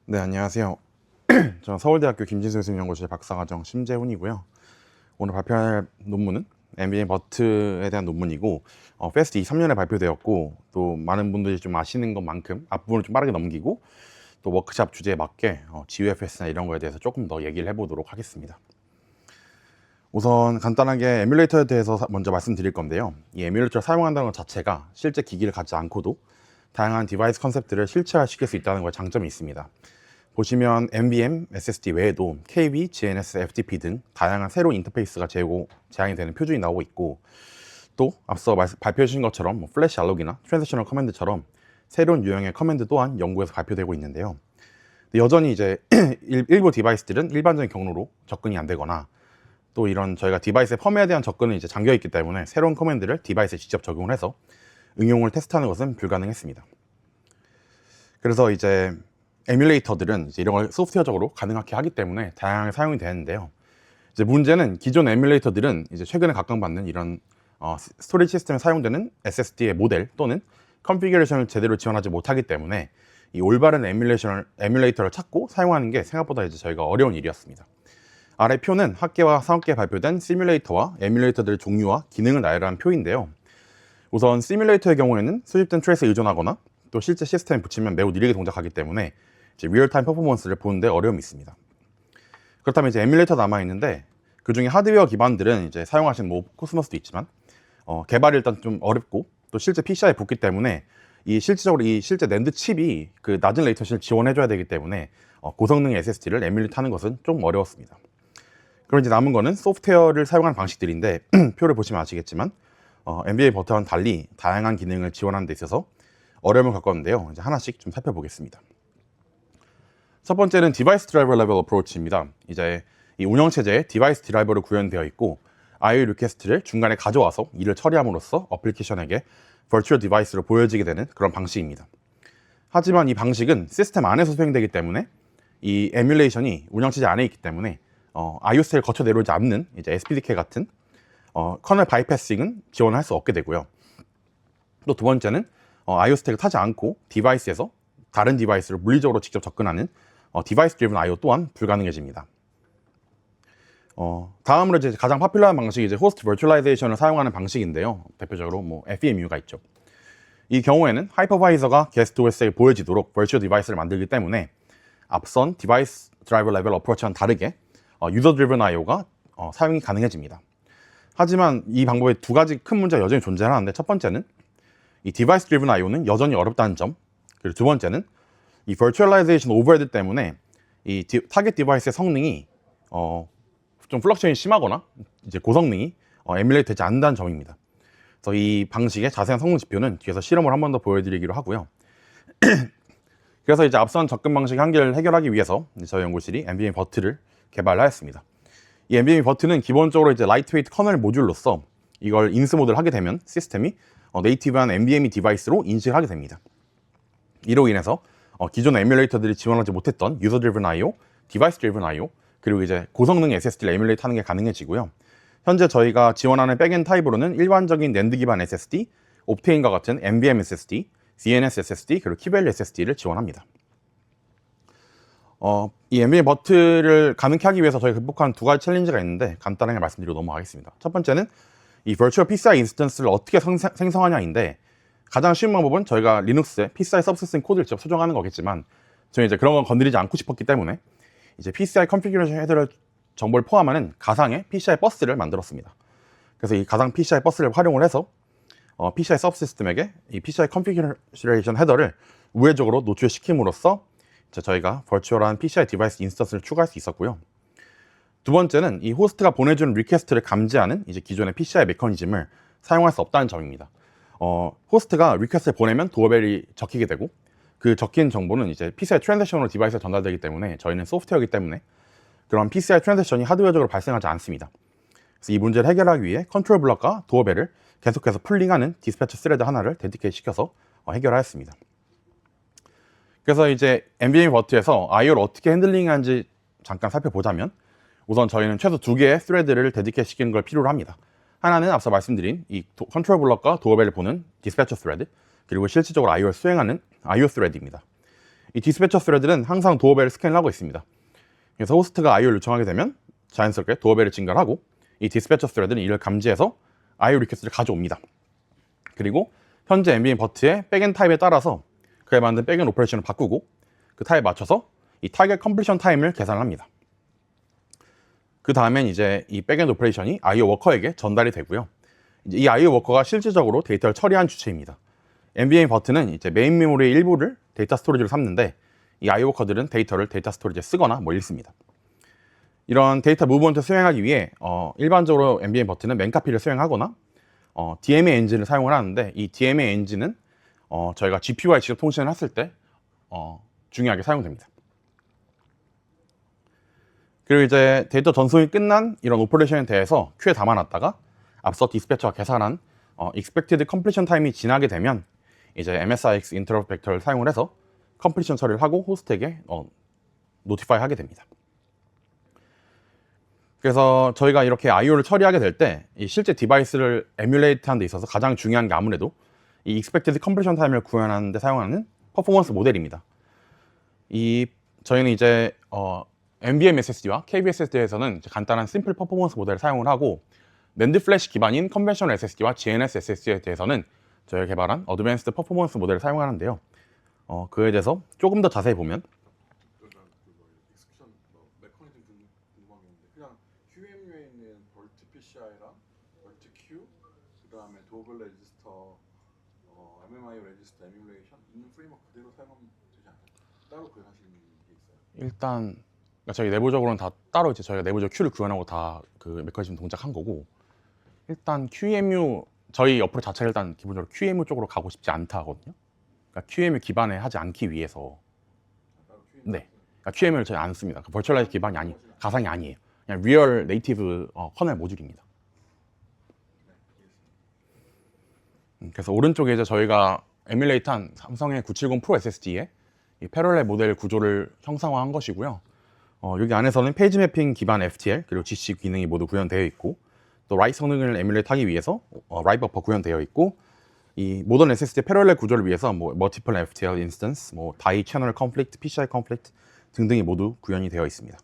네, 안녕하세요. 저는 서울대학교 김진수 교수연구실 박사과정 심재훈이고요. 오늘 발표할 논문은 MBA 버트에 대한 논문이고 페스트 23년에 발표되었고, 또 많은 분들이 좀 아시는 것만큼 앞부분을 좀 빠르게 넘기고, 또 워크샵 주제에 맞게 GUFS나 이런 거에 대해서 조금 더 얘기를 해보도록 하겠습니다. 우선 간단하게 에뮬레이터에 대해서 먼저 말씀드릴 건데요. 이 에뮬레이터를 사용한다는 것 자체가 실제 기기를 갖지 않고도 다양한 디바이스 컨셉들을 실체화시킬 수 있다는 거에 장점이 있습니다. 보시면 NVM, SSD 외에도 KB, GNS, FTP 등 다양한 새로운 인터페이스가 제한이 되는 표준이 나오고 있고, 또 앞서 발표해 주신 것처럼 플래시 알록이나 트랜지셔널 커맨드처럼 새로운 유형의 커맨드 또한 연구에서 발표되고 있는데요. 여전히 이제 일부 디바이스들은 일반적인 경로로 접근이 안 되거나, 또 이런 저희가 디바이스의 펌웨어에 대한 접근은 이제 잠겨 있기 때문에 새로운 커맨드를 디바이스에 직접 적용을 해서 응용을 테스트하는 것은 불가능했습니다. 그래서 이제 에뮬레이터들은 이제 이런 걸 소프트웨어적으로 가능하게 하기 때문에 다양하게 사용이 되는데요. 이제 문제는 기존 에뮬레이터들은 이제 최근에 각광받는 이런 스토리지 시스템에 사용되는 SSD의 모델 또는 컨피규레이션을 제대로 지원하지 못하기 때문에 이 올바른 에뮬레이터를 찾고 사용하는 게 생각보다 이제 저희가 어려운 일이었습니다. 아래 표는 학계와 산업계에 발표된 시뮬레이터와 에뮬레이터들의 종류와 기능을 나열한 표인데요. 우선 시뮬레이터의 경우에는 수집된 트레이스에 의존하거나 또 실제 시스템에 붙이면 매우 느리게 동작하기 때문에 이제 리얼타임 퍼포먼스를 보는데 어려움이 있습니다. 그렇다면 이제 에뮬레이터 남아있는데, 그 중에 하드웨어 기반들은 이제 사용하시는 뭐 코스모스도 있지만 개발이 일단 좀 어렵고, 또 실제 PCI에 붙기 때문에 실질적으로 실제 낸드 칩이 그 낮은 레이턴시를 지원해줘야 되기 때문에 고성능의 SSD를 에뮬레이트 하는 것은 좀 어려웠습니다. 그럼 이제 남은 거는 소프트웨어를 사용하는 방식들인데 표를 보시면 아시겠지만 MBA 버터와는 달리 다양한 기능을 지원하는 데 있어서 어려움을 겪었는데요. 이제 하나씩 좀 살펴보겠습니다. 첫 번째는 디바이스 드라이버 레벨 어프로치입니다. 이제 이 운영체제에 디바이스 드라이버로 구현되어 있고, IO 리퀘스트를 중간에 가져와서 이를 처리함으로써 어플리케이션에게 버추얼 디바이스로 보여지게 되는 그런 방식입니다. 하지만 이 방식은 시스템 안에서 수행되기 때문에 이 에뮬레이션이 운영체제 안에 있기 때문에 IO 스테이를 거쳐 내려오지 않는 이제 SPDK 같은 커널 바이패싱은 지원할 수 없게 되고요. 또 두 번째는 IO 스택을 타지 않고 디바이스에서 다른 디바이스를 물리적으로 직접 접근하는 디바이스 드리븐 IO 또한 불가능해집니다. 다음으로 이제 가장 파퓰러한 방식이 이제 호스트 버추얼라이제이션을 사용하는 방식인데요. 대표적으로 뭐 FEMU가 있죠. 이 경우에는 하이퍼바이저가 게스트 OS에 보여지도록 버추얼 디바이스를 만들기 때문에 앞선 디바이스 드라이버 레벨 어프로치와는 다르게 유저 드리븐 IO가 사용이 가능해집니다. 하지만 이 방법에 두 가지 큰 문제가 여전히 존재하는데, 첫 번째는 이 디바이스 드리븐 IO는 여전히 어렵다는 점, 그리고 두 번째는 이 버추얼라이제이션 오버헤드 때문에 이 타겟 디바이스의 성능이 좀 플럭션이 심하거나 이제 고성능이 에뮬레이트 되지 않는다는 점입니다. 그래서 이 방식의 자세한 성능 지표는 뒤에서 실험을 한 번 더 보여드리기로 하고요. 그래서 이제 앞선 접근 방식 한계를 해결하기 위해서 저희 연구실이 NVMe 버트를 개발하였습니다. 이 NVMe 버트는 기본적으로 이제 라이트웨이트 커널 모듈로서 이걸 인스 모드를 하게 되면 시스템이 네이티브한 NVMe 디바이스로 인식을 하게 됩니다. 이로 인해서 기존 에뮬레이터들이 지원하지 못했던 유저 드리븐 IO, 디바이스 드리븐 IO, 그리고 이제 고성능 SSD를 에뮬레이트 하는 게 가능해지고요. 현재 저희가 지원하는 백엔드 타입으로는 일반적인 낸드 기반 SSD, 옵테인과 같은 NVMe SSD, DNS SSD, 그리고 키밸류 SSD를 지원합니다. 이 NVMe 버트를 가능케 하기 위해서 저희가 극복한 두 가지 챌린지가 있는데 간단하게 말씀드리고 넘어가겠습니다. 첫 번째는 이 버추얼 PCI 인스턴스를 어떻게 생성하냐인데, 가장 쉬운 방법은 저희가 리눅스에 PCI 서브시스템 코드를 직접 수정하는 거겠지만, 저희 이제 그런 건 건드리지 않고 싶었기 때문에 이제 PCI 컨피규레이션 헤더를 정보를 포함하는 가상의 PCI 버스를 만들었습니다. 그래서 이 가상 PCI 버스를 활용을 해서 PCI 서브시스템에게 이 PCI 컨피규레이션 헤더를 우회적으로 노출시킴으로써 저희가 버추얼한 PCI 디바이스 인스턴스를 추가할 수 있었고요. 두 번째는 이 호스트가 보내주는 리퀘스트를 감지하는 이제 기존의 PCI 메커니즘을 사용할 수 없다는 점입니다. 호스트가 리퀘스트를 보내면 도어벨이 적히게 되고, 그 적힌 정보는 이제 PCI 트랜지션으로 디바이스에 전달되기 때문에 저희는 소프트웨어이기 때문에 그런 PCI 트랜지션이 하드웨어적으로 발생하지 않습니다. 그래서 이 문제를 해결하기 위해 컨트롤 블럭과 도어벨을 계속해서 풀링하는 디스패처 스레드 하나를 데디케이트 시켜서 해결하였습니다. 그래서 이제 NVMe 버트에서 IO를 어떻게 핸들링하는지 잠깐 살펴보자면, 우선 저희는 최소 두 개의 스레드를 데디케이트 시키는 걸 필요로 합니다. 하나는 앞서 말씀드린 이 컨트롤 블럭과 도어벨을 보는 디스패처 스레드, 그리고 실질적으로 IO를 수행하는 IO 스레드입니다. 이 디스패처 스레드는 항상 도어벨을 스캔을 하고 있습니다. 그래서 호스트가 IO를 요청하게 되면 자연스럽게 도어벨을 증가를 하고 이 디스패처 스레드는 이를 감지해서 IO 리퀘스트를 가져옵니다. 그리고 현재 NVMe 버트의 백엔드 타입에 따라서 그에 맞는 백엔드 오퍼레이션을 바꾸고 그 타입에 맞춰서 이 타겟 컴플리션 타임을 계산을 합니다. 그 다음엔 이제 이 백엔드 오퍼레이션이 IO 워커에게 전달이 되고요. 이제 이 IO 워커가 실질적으로 데이터를 처리한 주체입니다. NVMe 버트는 이제 메인 메모리의 일부를 데이터 스토리지로 삼는데 이 IO 워커들은 데이터를 데이터 스토리지에 쓰거나 뭐 읽습니다. 이런 데이터 무브먼트를 수행하기 위해 일반적으로 NVMe 버트는 맨카피를 수행하거나 DMA 엔진을 사용을 하는데 이 DMA 엔진은 저희가 GPU와 직접 통신을 했을 때 중요하게 사용됩니다. 그리고 이제 데이터 전송이 끝난 이런 오퍼레이션에 대해서 큐에 담아놨다가 앞서 디스패처가 계산한 expected completion time이 지나게 되면 이제 MSIX interrupt vector를 사용을 해서 컴플리션 처리를 하고 호스트에게 노티파이 하게 됩니다. 그래서 저희가 이렇게 IO를 처리하게 될 때 이 실제 디바이스를 에뮬레이트 하는 데 있어서 가장 중요한 게 아무래도 이 expected completion time을 구현하는 데 사용하는 퍼포먼스 모델입니다. 저희는 이제 NVMe SSD와 KB SSD에서는 간단한 심플 퍼포먼스 모델을 사용을 하고 낸드 플래시 기반인 컨벤셔널 SSD와 GNS SSD에 대해서는 저희가 개발한 어드밴스드 퍼포먼스 모델을 사용하는데요. 그에 대해서 조금 더 자세히 보면 메커니즘 궁금한 게 있는데 그냥 QEMU에 있는 볼트 PCI랑 볼트 Q 그다음에 도글 레지스터 MMIO 레지스터 에뮬레이션 있는 프레임워크 그대로 사용하면 되지 않나요? 따로 구현하시는 게 있어요? 일단 저희 내부적으로는 다 따로 이제 저희가 내부적 Q를 구현하고 다 그 메커니즘 동작한 거고 일단 QEMU 저희 어플 자체가 일단 기본적으로 QEMU 쪽으로 가고 싶지 않다 하거든요. 그러니까 QEMU 기반에 하지 않기 위해서 네, 그러니까 QEMU를 저희 안 씁니다. 버추얼라이즈 기반이 아니 가상이 아니에요. 그냥 리얼 네이티브 커널 모듈입니다. 그래서 오른쪽에 이제 저희가 에뮬레이트한 삼성의 970 프로 SSD에 이 패럴렐 모델 구조를 형상화한 것이고요. 여기 안에서는 페이지 매핑 기반 FTL 그리고 GC 기능이 모두 구현되어 있고 또 라이트 성능을 에뮬레이트하기 위해서 라이트 버퍼 구현되어 있고 이 모던 SSD 패럴렐 구조를 위해서 뭐 멀티플 FTL 인스턴스, 뭐 다이 채널 컨플릭트, PCI 컨플릭트 등등이 모두 구현이 되어 있습니다.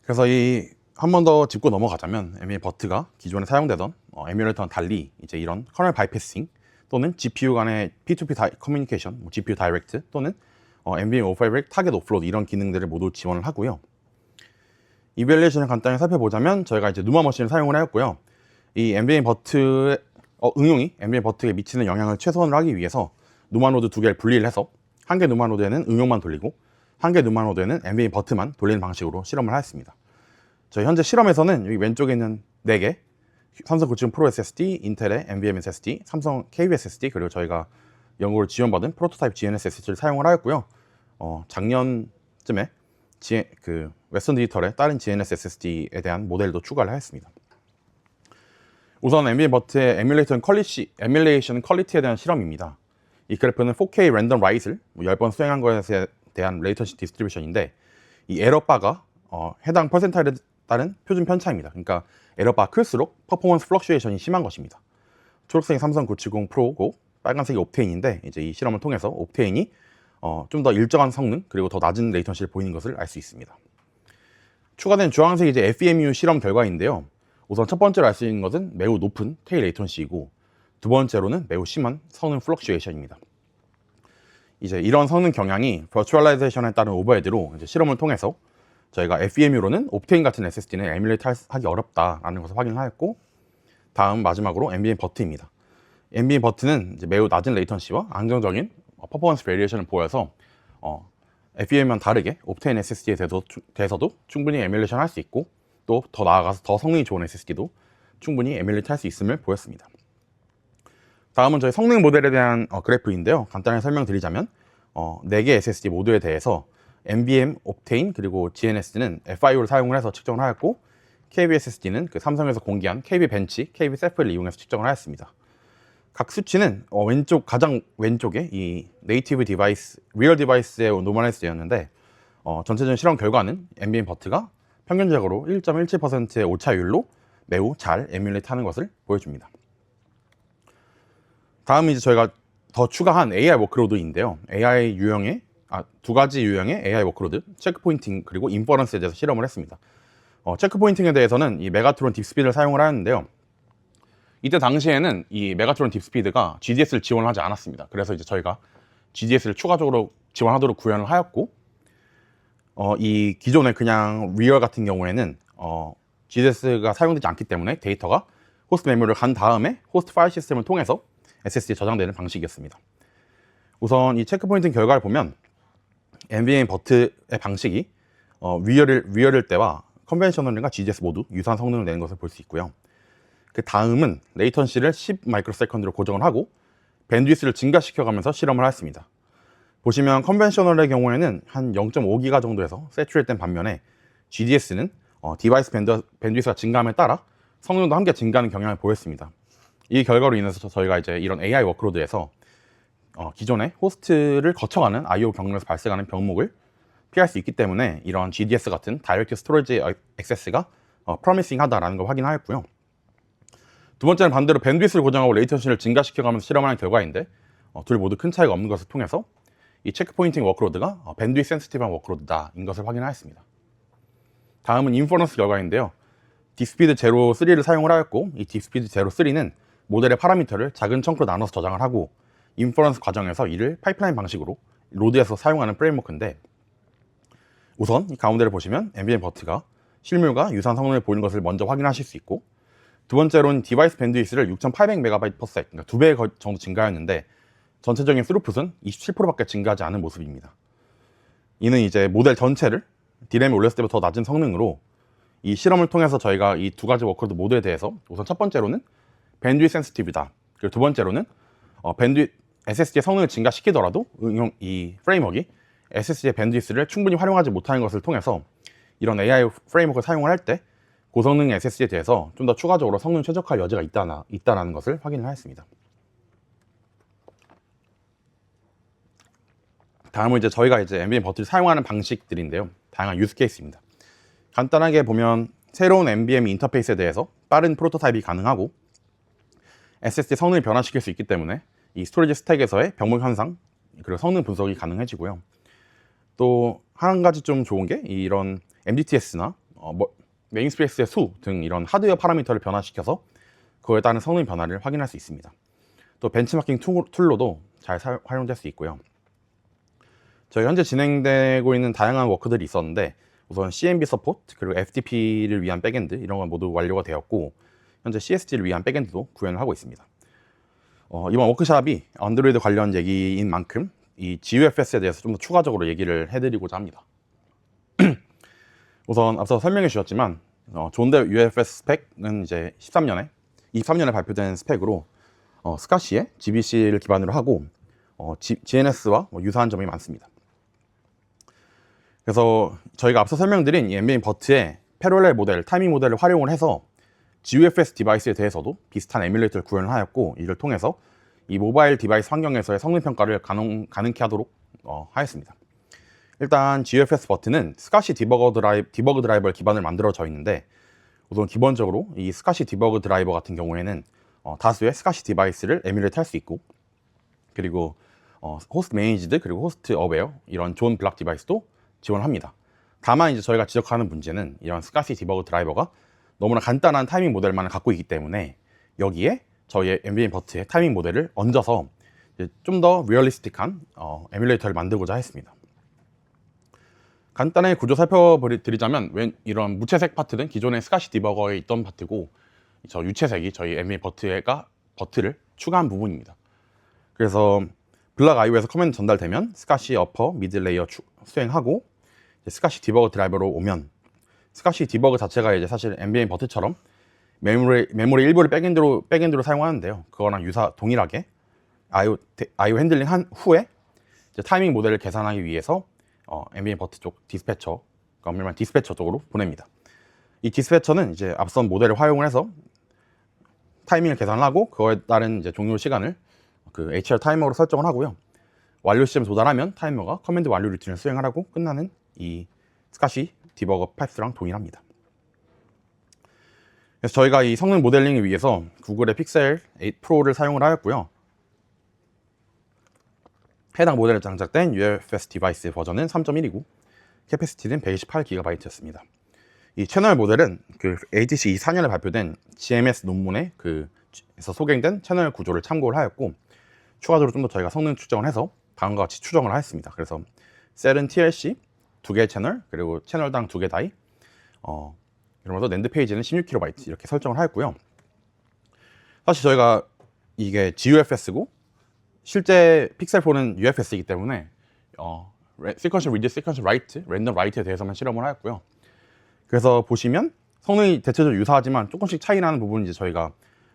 그래서 이 한 번 더 짚고 넘어가자면 NVMe 버트가 기존에 사용되던 에뮬레이터와는 달리 이제 이런 커널 바이패싱 또는 GPU 간의 P2P 커뮤니케이션, 뭐 GPU 다이렉트 또는 NVMe 오버레이크 타겟 오프로드 이런 기능들을 모두 지원을 하고요. 이밸리에이션을 간단히 살펴보자면 저희가 이제 누마 머신을 사용을 하였고요. 이 NVMe 버트의 응용이 NVMe 버트에 미치는 영향을 최소한으로 하기 위해서 누마 노드 두 개를 분리를 해서 한 개 누마 노드에는 응용만 돌리고 한 개 누마 노드에는 NVMe 버트만 돌리는 방식으로 실험을 하였습니다. 저희 현재 실험에서는 여기 왼쪽에 있는 4개 삼성 970 프로 SSD, 인텔의 NVMe SSD, 삼성 KB SSD 그리고 저희가 연구를 지원받은 프로토타입 GNS SSD를 사용을 하였고요. 작년쯤에 웨스턴 디지털의 다른 GNS SSD에 대한 모델도 추가를 하였습니다. 우선 NVMe 버트의 에뮬레이션 퀄리티에 대한 실험입니다. 이 그래프는 4K 랜덤 라이트를 10번 수행한 것에 대한 레이턴시 디스트리뷰션인데 이 에러바가 해당 퍼센타일에 따른 표준 편차입니다. 그러니까 에러바가 클수록 퍼포먼스 플럭슈에이션이 심한 것입니다. 초록색이 삼성 970 프로고 빨간색이 옵테인인데 이제 이 실험을 통해서 옵테인이 좀 더 일정한 성능 그리고 더 낮은 레이턴시를 보이는 것을 알 수 있습니다. 추가된 주황색이 이제 FEMU 실험 결과인데요. 우선 첫 번째로 알 수 있는 것은 매우 높은 테일 레이턴시이고 두 번째로는 매우 심한 성능 플럭슈에이션입니다. 이제 이런 성능 경향이 버추얼라이제이션에 따른 오버헤드로 이제 실험을 통해서 저희가 FEMU로는 옵테인 같은 SSD는 에뮬레이트 하기 어렵다라는 것을 확인하였고 다음 마지막으로 NVMe 버트입니다. NVMe 버트는 이제 매우 낮은 레이턴시와 안정적인 퍼포먼스 베리에이션을 보여서 FEMU와는 다르게 옵테인 SSD에 대해서도 충분히 에뮬레이션 할 수 있고 또 더 나아가서 더 성능이 좋은 SSD도 충분히 에뮬레이트 할 수 있음을 보였습니다. 다음은 저희 성능 모델에 대한 그래프인데요. 간단하게 설명드리자면 4개 SSD 모두에 대해서 NVMe, 옵테인 그리고 GNS는 FIO를 사용을 해서 측정을 하였고 KB SSD는 그 삼성에서 공개한 KB 벤치, KB 세프를 이용해서 측정을 하였습니다. 각 수치는 가장 왼쪽에 이 네이티브 디바이스, 리얼 디바이스의 노멀라이즈 되었는데 전체적인 실험 결과는 NVMe 버트가 평균적으로 1.17%의 오차율로 매우 잘 에뮬레이트 하는 것을 보여줍니다. 다음은 이제 저희가 더 추가한 AI 워크로드인데요. AI 유형의 두 가지 유형의 AI 워크로드, 체크 포인팅 그리고 인퍼런스에 대해서 실험을 했습니다. 체크 포인팅에 대해서는 이 메가트론 딥스피드를 사용을 하였는데요. 이때 당시에는 이 메가트론 딥스피드가 GDS를 지원하지 않았습니다. 그래서 이제 저희가 GDS를 추가적으로 지원하도록 구현을 하였고, 이 기존의 그냥 리얼 같은 경우에는 GDS가 사용되지 않기 때문에 데이터가 호스트 메모리를 간 다음에 호스트 파일 시스템을 통해서 SSD에 저장되는 방식이었습니다. 우선 이 체크 포인팅 결과를 보면 NVMe 버트의 방식이 리얼일 때와 컨벤셔널과 GDS 모두 유사한 성능을 내는 것을 볼 수 있고요. 그 다음은 레이턴시를 10 마이크로세컨드로 고정을 하고 밴드위스를 증가시켜가면서 실험을 하였습니다. 보시면 컨벤셔널의 경우에는 한 0.5기가 정도에서 세츄레이트된 반면에 GDS는 디바이스 밴드위스가 증가함에 따라 성능도 함께 증가하는 경향을 보였습니다. 이 결과로 인해서 저희가 이제 이런 AI 워크로드에서 기존의 호스트를 거쳐가는 I/O 경로에서 발생하는 병목을 피할 수 있기 때문에 이런 GDS 같은 다이렉트 스토리지 액세스가 프로미싱하다라는 걸 확인하였고요. 두 번째는 반대로 밴드위스를 고정하고 레이턴시를 증가시켜가면서 실험하는 결과인데 둘 모두 큰 차이가 없는 것을 통해서 이 체크 포인팅 워크로드가 밴드위스 센시티브한 워크로드다인 것을 확인하였습니다. 다음은 인퍼런스 결과인데요. 딥스피드 제로 3를 사용을 하였고 이 딥스피드 제로 3는 모델의 파라미터를 작은 청크로 나눠서 저장을 하고 인퍼런스 과정에서 이를 파이프라인 방식으로 로드에서 사용하는 프레임워크인데, 우선 이 가운데를 보시면 NVMe 버트가 실물과 유사한 성능을 보이는 것을 먼저 확인하실 수 있고, 두 번째로는 디바이스 밴드위스를 6800MB/s, 그러니까 2배 정도 증가했는데 전체적인 스루풋은 27%밖에 증가하지 않은 모습입니다. 이는 이제 모델 전체를 D램에 올렸을 때보다 더 낮은 성능으로 이 실험을 통해서 저희가 이 두 가지 워크로드 모드에 대해서 우선 첫 번째로는 밴드위스 센시티브다, 그리고 두 번째로는 SSD의 성능을 증가시키더라도 이 프레임워크가 SSD의 밴드위스를 충분히 활용하지 못하는 것을 통해서 이런 AI 프레임워크를 사용을 할 때 고성능 SSD에 대해서 좀 더 추가적으로 성능 최적화할 여지가 있다는 것을 확인을 하였습니다. 다음은 이제 저희가 이제 NVMe 버트를 사용하는 방식들인데요. 다양한 유스 케이스입니다. 간단하게 보면 새로운 NVMe 인터페이스에 대해서 빠른 프로토타입이 가능하고 SSD 성능을 변화시킬 수 있기 때문에 이 스토리지 스택에서의 병목 현상 그리고 성능 분석이 가능해지고요. 또 한 가지 좀 좋은 게 이런 MDTS나 네임스페이스의 수 등 이런 하드웨어 파라미터를 변화시켜서 그거에 따른 성능 변화를 확인할 수 있습니다. 또 벤치마킹 툴로도 잘 활용될 수 있고요. 저희 현재 진행되고 있는 다양한 워크들이 있었는데 우선 CMB 서포트 그리고 FTP를 위한 백엔드 이런 건 모두 완료가 되었고 현재 CSG를 위한 백엔드도 구현을 하고 있습니다. 이번 워크샵이 안드로이드 관련 얘기인 만큼 이 GUFS에 대해서 좀 더 추가적으로 얘기를 해드리고자 합니다. 우선 앞서 설명해 주셨지만 존대 UFS 스펙은 이제 23년에 발표된 스펙으로 스카시의 GBC를 기반으로 하고 GNS와 유사한 점이 많습니다. 그래서 저희가 앞서 설명드린 이 NVMe 버트의 패럴렐 모델, 타이밍 모델을 활용을 해서 GUFS 디바이스에 대해서도 비슷한 에뮬레이터를 구현을 하였고 이를 통해서 이 모바일 디바이스 환경에서의 성능 평가를 가능케 하도록 하였습니다. 일단 GUFS 버트는 스카시 디버그 드라이버를 기반을 만들어져 있는데 우선 기본적으로 이 스카시 디버그 드라이버 같은 경우에는 다수의 스카시 디바이스를 에뮬레이트 할 수 있고 그리고 호스트 매니지드 그리고 호스트 어웨어 이런 존 블락 디바이스도 지원합니다. 다만 이제 저희가 지적하는 문제는 이런 스카시 디버그 드라이버가 너무나 간단한 타이밍 모델만을 갖고 있기 때문에 여기에 저희의 NVMe 버트의 타이밍 모델을 얹어서 좀 더 리얼리스틱한 에뮬레이터를 만들고자 했습니다. 간단하게 구조 살펴드리자면 이런 무채색 파트는 기존의 스카시 디버거에 있던 파트고 저 유채색이 저희 NVMe 버트를 추가한 부분입니다. 그래서 블락 IO에서 커맨드 전달되면 스카시 어퍼 미드 레이어 수행하고 스카시 디버거 드라이버로 오면 스카시 디버거 자체가 이제 사실 NVMe 버트처럼 메모리 일부를 백엔드로 사용하는데요. 그거랑 동일하게 IO 핸들링 한 후에 이제 타이밍 모델을 계산하기 위해서 NVMe 버트 쪽 디스패처, 그러니까 디스패처 쪽으로 보냅니다. 이 디스패처는 이제 앞선 모델을 활용을 해서 타이밍을 계산하고 그거에 따른 이제 종료 시간을 그 HR 타이머로 설정을 하고요. 완료 시점에 도달하면 타이머가 커맨드 완료 루틴을 수행하라고 끝나는 이 스카시 디버거 파이프랑 동일합니다. 그래서 저희가 이 성능 모델링을 위해서 구글의 픽셀 8 프로를 사용을 하였고요. 해당 모델에 장착된 UFS 디바이스 버전은 3.1이고 캐패시티는 128GB였습니다. 이 채널 모델은 그 ATC 24년에 발표된 GMS 논문에 에서 소개된 채널 구조를 참고를 하였고, 추가적으로 좀 더 저희가 성능 추정을 해서 다음과 같이 추정을 하였습니다. 그래서 셀은 TLC 2개 채널, 그리고 채널당 2개 다이, 이러면서 낸드 페이지는 16KB 이렇게 설정을 하였고요. 사실 저희가 이게 GUFS고 실제 픽셀4는 UFS이기 때문에 시퀀셜 리드, 시퀀셜 라이트, 랜덤 라이트에 대해서만 실험을 하였고요. 그래서 보시면 성능이 대체적으로 유사하지만 조금씩 차이 나는 부분이 이제 저희가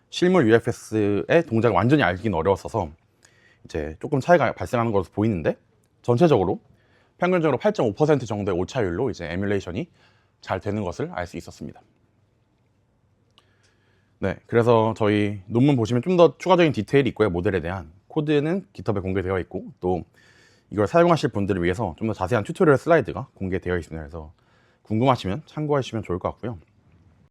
실물 UFS의 동작을 완전히 알기는 어려웠어서 이제 조금 차이가 발생하는 것으로 보이는데, 전체적으로 평균적으로 8.5% 정도의 오차율로 이제 에뮬레이션이 잘 되는 것을 알 수 있었습니다. 네, 그래서 저희 논문 보시면 좀 더 추가적인 디테일이 있고요. 모델에 대한 코드는 GitHub에 공개되어 있고, 또 이걸 사용하실 분들을 위해서 좀 더 자세한 튜토리얼 슬라이드가 공개되어 있습니다. 그래서 궁금하시면 참고하시면 좋을 것 같고요.